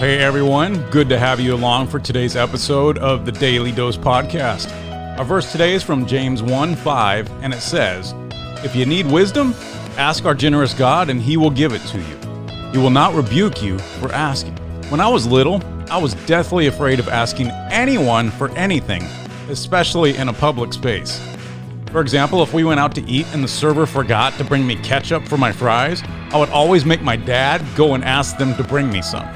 Hey everyone, good to have you along for today's episode of the Daily Dose Podcast. Our verse today is from James 1:5, and it says, "If you need wisdom, ask our generous God and He will give it to you. He will not rebuke you for asking." When I was little, I was deathly afraid of asking anyone for anything, especially in a public space. For example, if we went out to eat and the server forgot to bring me ketchup for my fries, I would always make my dad go and ask them to bring me some.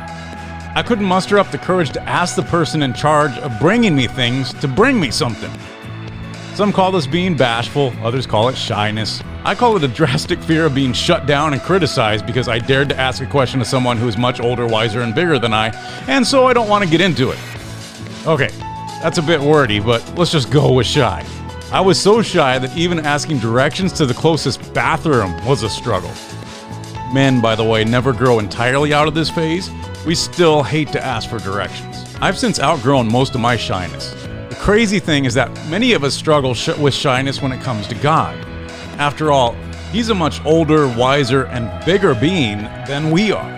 I couldn't muster up the courage to ask the person in charge of bringing me things to bring me something. Some call this being bashful, others call it shyness. I call it a drastic fear of being shut down and criticized because I dared to ask a question to someone who is much older, wiser, and bigger than I, and so I don't want to get into it. Okay, that's a bit wordy, but let's just go with shy. I was so shy that even asking directions to the closest bathroom was a struggle. Men, by the way, never grow entirely out of this phase. We still hate to ask for directions. I've since outgrown most of my shyness. The crazy thing is that many of us struggle with shyness when it comes to God. After all, He's a much older, wiser, and bigger being than we are.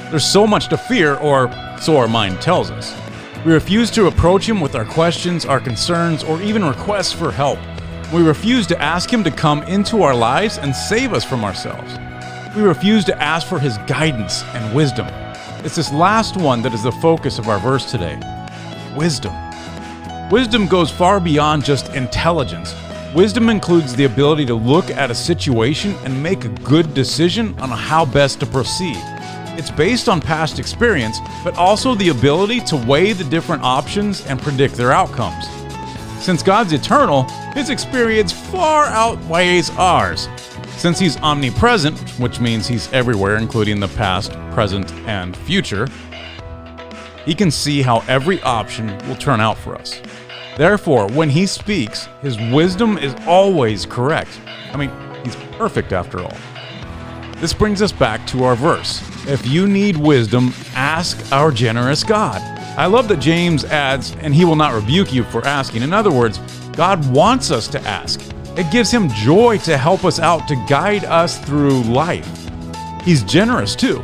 There's so much to fear, or so our mind tells us. We refuse to approach Him with our questions, our concerns, or even requests for help. We refuse to ask Him to come into our lives and save us from ourselves. We refuse to ask for His guidance and wisdom. It's this last one that is the focus of our verse today. Wisdom. Wisdom goes far beyond just intelligence. Wisdom includes the ability to look at a situation and make a good decision on how best to proceed. It's based on past experience, but also the ability to weigh the different options and predict their outcomes. Since God's eternal, His experience far outweighs ours. Since He's omnipresent, which means He's everywhere, including the past, present, and future, He can see how every option will turn out for us. Therefore, when He speaks, His wisdom is always correct. I mean, He's perfect after all. This brings us back to our verse. If you need wisdom, ask our generous God. I love that James adds, and He will not rebuke you for asking. In other words, God wants us to ask. It gives Him joy to help us out, to guide us through life. He's generous too.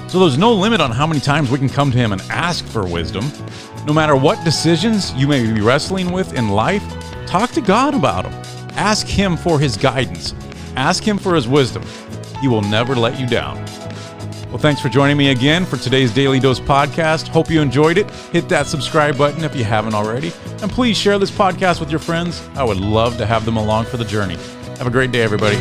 So there's no limit on how many times we can come to Him and ask for wisdom. No matter what decisions you may be wrestling with in life, talk to God about them. Ask Him for His guidance. Ask Him for His wisdom. He will never let you down. Well, thanks for joining me again for today's Daily Dose Podcast. Hope you enjoyed it. Hit that subscribe button if you haven't already. And please share this podcast with your friends. I would love to have them along for the journey. Have a great day, everybody.